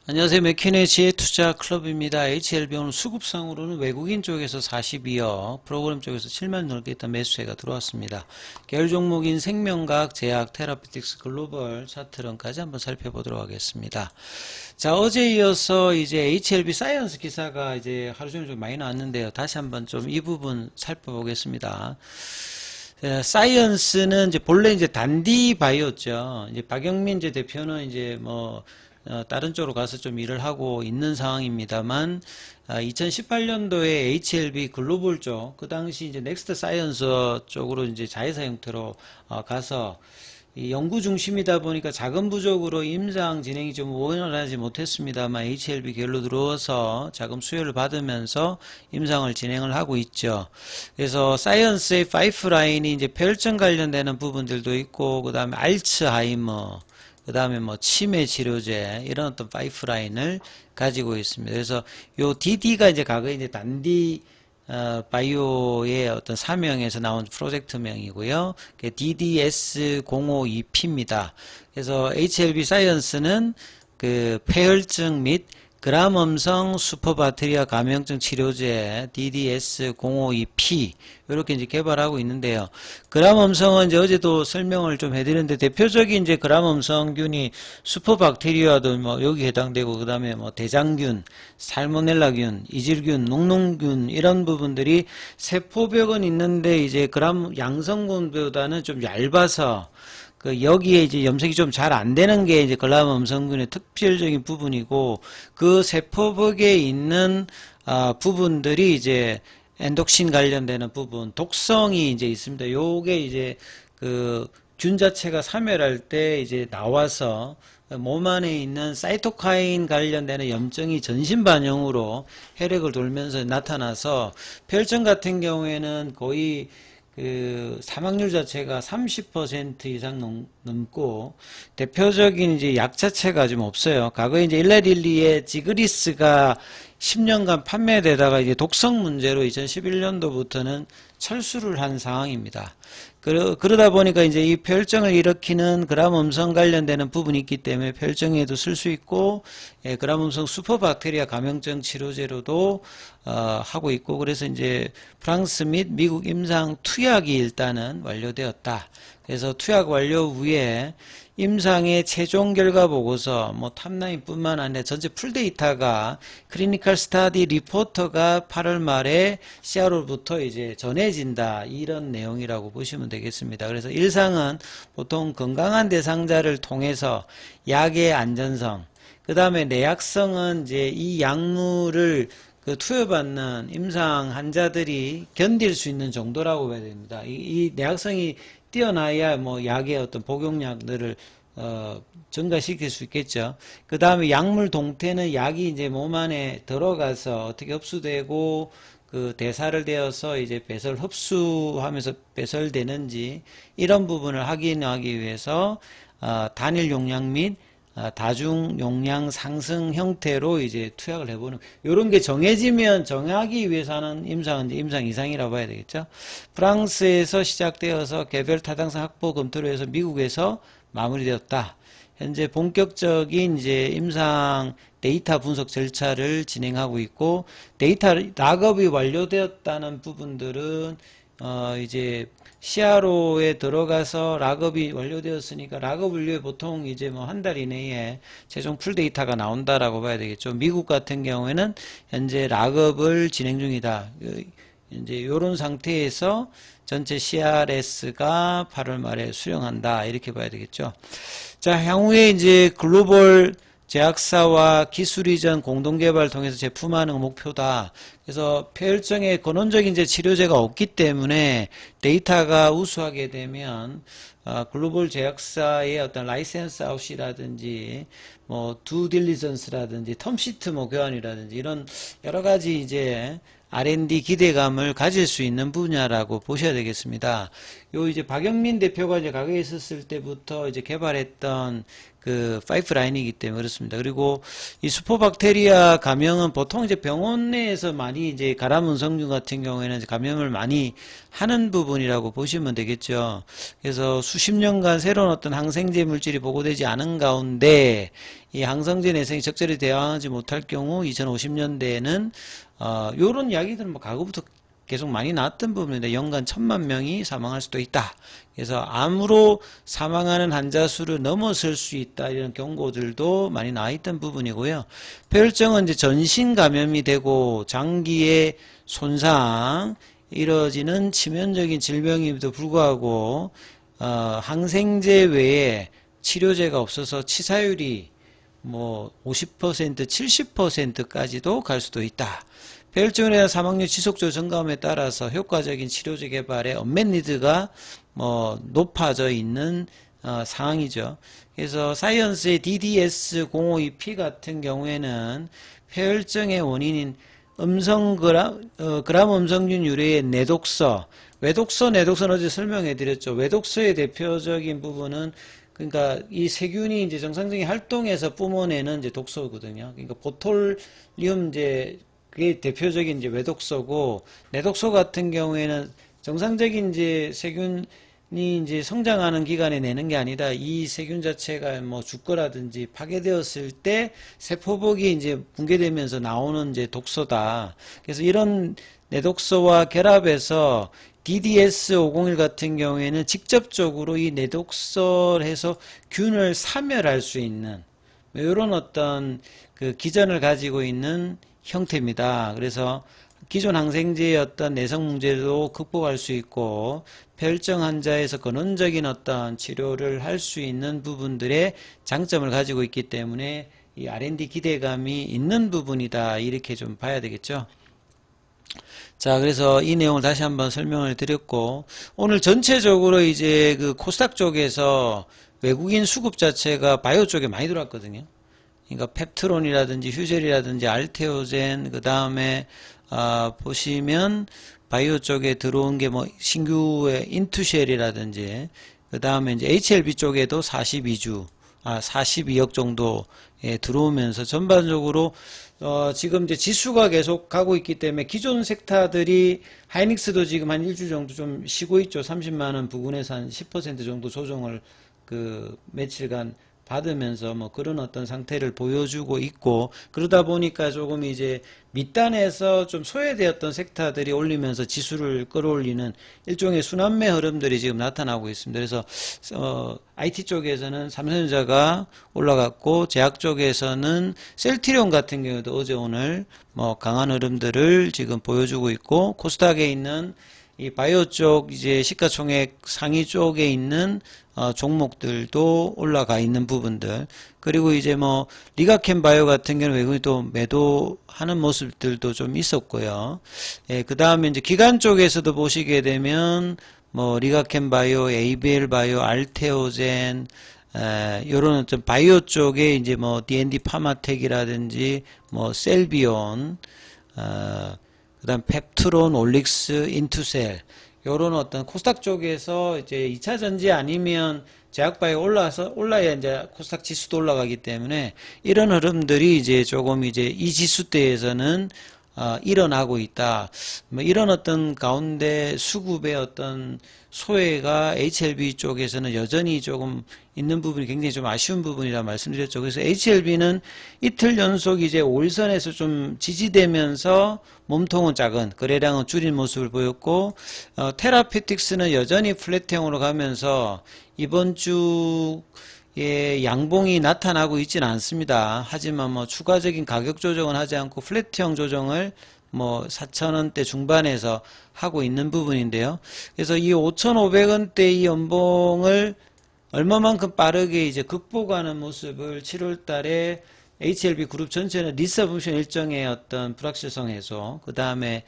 안녕하세요. 맥키네 지혜투자 클럽입니다. HLB 오늘 수급상으로는 외국인 쪽에서 42억, 프로그램 쪽에서 7만 넘게 있던 매수세가 들어왔습니다. 계열 종목인 생명과학, 제약, 테라피틱스, 글로벌 차트론까지 한번 살펴보도록 하겠습니다. 자, 어제 이어서 이제 HLB 사이언스 기사가 이제 하루 종일 좀 많이 나왔는데요. 다시 한번 좀 이 부분 살펴보겠습니다. 사이언스는 이제 본래 이제 단디 바이오죠. 이제 박영민 이제 대표는 이제 뭐 다른 쪽으로 가서 좀 일을 하고 있는 상황입니다만, 2018년도에 HLB 글로벌 쪽, 그 당시 이제 넥스트 사이언스 쪽으로 이제 자회사 형태로 가서 이 연구 중심이다 보니까 자금 부족으로 임상 진행이 좀 원활하지 못했습니다만 HLB 계열로 들어와서 자금 수요를 받으면서 임상을 진행을 하고 있죠. 그래서 사이언스의 파이프라인이 이제 폐혈증 관련되는 부분들도 있고, 그 다음에 알츠하이머, 그 다음에 뭐 치매 치료제 이런 어떤 파이프라인을 가지고 있습니다. 그래서 요 DD가 이제 과거에 이제 단디 바이오의 어떤 사명에서 나온 프로젝트명이고요. DDS052P입니다. 그래서 HLB 사이언스는 그 폐혈증 및 그람음성 슈퍼바테리아 감염증 치료제 DDS052P 이렇게 이제 개발하고 있는데요. 그람음성은 이제 어제도 설명을 좀 해드렸는데 대표적인 이제 그람음성균이 슈퍼박테리아도 뭐 여기 해당되고 그다음에 뭐 대장균, 살모넬라균, 이질균, 녹농균 이런 부분들이 세포벽은 있는데 이제 그람 양성균보다는 좀 얇아서 그 여기에 이제 염색이 좀 잘 안 되는 게 이제 글라음음성균의 특별적인 부분이고, 그 세포벽에 있는 부분들이 이제 엔독신 관련되는 부분, 독성이 이제 있습니다. 요게 이제 그 균 자체가 사멸할 때 이제 나와서 몸 안에 있는 사이토카인 관련되는 염증이 전신 반영으로 혈액을 돌면서 나타나서 폐혈증 같은 경우에는 거의 그 사망률 자체가 30% 이상 넘고, 대표적인 이제 약 자체가 좀 없어요. 과거에 이제 일라릴리의 지그리스가 10년간 판매되다가 이제 독성 문제로 2011년도부터는 철수를 한 상황입니다. 그러다 보니까 이제 이 폐혈증을 일으키는 그람음성 관련되는 부분이 있기 때문에 폐혈증에도 쓸 수 있고, 그람음성 슈퍼박테리아 감염증 치료제로도 하고 있고, 그래서 이제 프랑스 및 미국 임상 투약이 일단은 완료되었다. 그래서 투약 완료 후에 임상의 최종 결과 보고서 뭐 탑라인뿐만 아니라 전체 풀데이터가 클리니컬 스타디 리포터가 8월 말에 CRO부터 이제 전해진다, 이런 내용이라고 보시면 되겠습니다. 그래서 일상은 보통 건강한 대상자를 통해서 약의 안전성, 그 다음에 내약성은 이제 이 약물을 그 투여받는 임상 환자들이 견딜 수 있는 정도라고 봐야 됩니다. 이 내약성이 뛰어나야 뭐 약의 어떤 복용량들을 증가시킬 수 있겠죠. 그 다음에 약물 동태는 약이 이제 몸 안에 들어가서 어떻게 흡수되고 그 대사를 되어서 이제 배설 흡수하면서 배설되는지 이런 부분을 확인하기 위해서 단일 용량 및 다중 용량 상승 형태로 이제 투약을 해보는, 이런 게 정해지면 정하기 위해서 하는 임상은 임상 이상이라고 봐야 되겠죠. 프랑스에서 시작되어서 개별 타당성 확보 검토를 해서 미국에서 마무리되었다. 현재 본격적인 이제 임상 데이터 분석 절차를 진행하고 있고, 데이터 락업이 완료되었다는 부분들은 이제 CRO에 들어가서 락업이 완료되었으니까 락업을 위해 보통 이제 뭐 한 달 이내에 최종 풀 데이터가 나온다라고 봐야 되겠죠. 미국 같은 경우에는 현재 락업을 진행 중이다. 이제 이런 상태에서 전체 CRS가 8월 말에 수령한다, 이렇게 봐야 되겠죠. 자, 향후에 이제 글로벌 제약사와 기술 이전 공동개발 통해서 제품화하는 목표다. 그래서 폐혈증에 근원적인 이제 치료제가 없기 때문에 데이터가 우수하게 되면 글로벌 제약사의 어떤 라이센스 아웃이라든지 뭐 두 딜리전스라든지 텀시트 뭐 교환이라든지 이런 여러 가지 이제 R&D 기대감을 가질 수 있는 분야라고 보셔야 되겠습니다. 요 이제 박영민 대표가 이제 가게에 있었을 때부터 이제 개발했던 그 파이프라인이기 때문에 그렇습니다. 그리고 이 수포박테리아 감염은 보통 이제 병원 내에서 많이 이제 가라문성균 같은 경우에는 이제 감염을 많이 하는 부분이라고 보시면 되겠죠. 그래서 수십 년간 새로운 어떤 항생제 물질이 보고되지 않은 가운데 이 항생제 내성이 적절히 대응하지 못할 경우 2050년대에는 요런 이야기들은 뭐 과거부터 계속 많이 나왔던 부분인데 연간 1000만 명이 사망할 수도 있다. 그래서 암으로 사망하는 환자 수를 넘어설 수 있다. 이런 경고들도 많이 나와 있던 부분이고요. 폐혈증은 이제 전신 감염이 되고 장기의 손상, 이뤄지는 치명적인 질병임에도 불구하고 항생제 외에 치료제가 없어서 치사율이 뭐 50%, 70%까지도 갈 수도 있다. 폐혈증에 대한 사망률 지속적으로 증가함에 따라서 효과적인 치료제 개발에 언맷 니드가 뭐 높아져 있는 상황이죠. 그래서 사이언스의 DDS052P 같은 경우에는 폐혈증의 원인인 그람 음성균 유래의 내독서, 내독서는 어제 설명해 드렸죠. 외독서의 대표적인 부분은 그러니까 이 세균이 이제 정상적인 활동에서 뿜어내는 이제 독소거든요. 그러니까 보톨리움 이제 그게 대표적인 이제 외독소고, 내독소 같은 경우에는 정상적인 이제 세균이 이제 성장하는 기간에 내는 게 아니다. 이 세균 자체가 뭐 죽거라든지 파괴되었을 때 세포복이 이제 붕괴되면서 나오는 이제 독소다. 그래서 이런 내독소와 결합해서 DDS501 같은 경우에는 직접적으로 이 내독소를 해서 균을 사멸할 수 있는 이런 어떤 그 기전을 가지고 있는 형태입니다. 그래서 기존 항생제의 어떤 내성 문제도 극복할 수 있고 폐혈증 환자에서 근원적인 어떤 치료를 할 수 있는 부분들의 장점을 가지고 있기 때문에 이 R&D 기대감이 있는 부분이다. 이렇게 좀 봐야 되겠죠. 자, 그래서 이 내용을 다시 한번 설명을 드렸고, 오늘 전체적으로 이제 그 코스닥 쪽에서 외국인 수급 자체가 바이오 쪽에 많이 들어왔거든요. 그러니까 펩트론이라든지 휴젤이라든지 알테오젠, 그 다음에 보시면 바이오 쪽에 들어온 게 뭐 신규의 인투쉘이라든지, 그 다음에 이제 HLB 쪽에도 42억 정도 들어오면서 전반적으로 지금 이제 지수가 계속 가고 있기 때문에 기존 섹터들이 하이닉스도 지금 한 일주 정도 좀 쉬고 있죠. 30만원 부근에서 한 10% 정도 조정을 그 며칠간 받으면서 뭐 그런 어떤 상태를 보여주고 있고, 그러다 보니까 조금 이제 밑단에서 좀 소외되었던 섹터들이 올리면서 지수를 끌어올리는 일종의 순환매 흐름들이 지금 나타나고 있습니다. 그래서 IT 쪽에서는 삼성전자가 올라갔고, 제약 쪽에서는 셀트리온 같은 경우도 어제 오늘 뭐 강한 흐름들을 지금 보여주고 있고, 코스닥에 있는 이 바이오 쪽 이제 시가총액 상위 쪽에 있는 종목들도 올라가 있는 부분들, 그리고 이제 뭐 리가켄 바이오 같은 경우는 외국인이 또 매도하는 모습들도 좀 있었고요. 예, 그 다음에 이제 기관 쪽에서도 보시게 되면 뭐 리가켄 바이오, ABL 바이오, 알테오젠, 요런 어떤 바이오 쪽에 이제 뭐 D&D 파마텍이라든지 뭐 셀비온, 그 다음 펩트론, 올릭스, 인투셀, 요런 어떤 코스닥 쪽에서 이제 2차 전지 아니면 제약바이오 올라야 이제 코스닥 지수도 올라가기 때문에 이런 흐름들이 이제 조금 이제 이 지수대에서는 일어나고 있다. 뭐 이런 어떤 가운데 수급의 어떤 소외가 HLB 쪽에서는 여전히 조금 있는 부분이 굉장히 좀 아쉬운 부분이라 말씀드렸죠. 그래서 HLB는 이틀 연속 이제 5일선에서 좀 지지되면서 몸통은 작은, 거래량은 줄인 모습을 보였고, 테라피틱스는 여전히 플랫형으로 가면서 이번 주에 양봉이 나타나고 있지는 않습니다. 하지만 뭐 추가적인 가격 조정은 하지 않고 플랫형 조정을 뭐 4,000원대 중반에서 하고 있는 부분인데요. 그래서 이 5,500원대 이 연봉을 얼마만큼 빠르게 이제 극복하는 모습을 7월 달에 HLB 그룹 전체는 리서브션 일정의 어떤 불확실성 해소, 그 다음에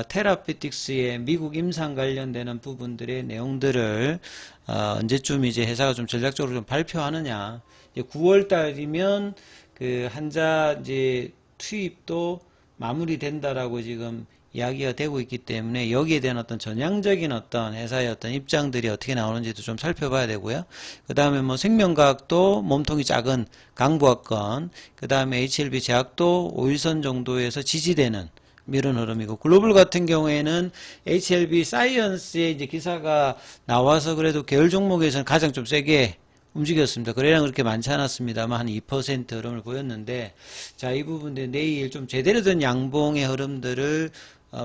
테라피틱스의 미국 임상 관련되는 부분들의 내용들을 언제쯤 이제 회사가 좀 전략적으로 좀 발표하느냐. 9월 달이면 그 환자 이제 투입도 마무리된다라고 지금 이야기가 되고 있기 때문에 여기에 대한 어떤 전향적인 어떤 회사의 어떤 입장들이 어떻게 나오는지도 좀 살펴봐야 되고요. 그 다음에 뭐 생명과학도 몸통이 작은 강부학권, 그 다음에 HLB 제약도 5일선 정도에서 지지되는 이런 흐름이고, 글로벌 같은 경우에는 HLB 사이언스의 이제 기사가 나와서 그래도 계열 종목에서는 가장 좀 세게 움직였습니다. 거래량 그렇게 많지 않았습니다만 한 2% 흐름을 보였는데, 자, 이 부분들 내일 좀 제대로 된 양봉의 흐름들을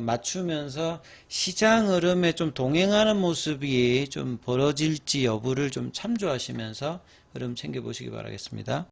맞추면서 시장 흐름에 좀 동행하는 모습이 좀 벌어질지 여부를 좀 참조하시면서 흐름 챙겨보시기 바라겠습니다.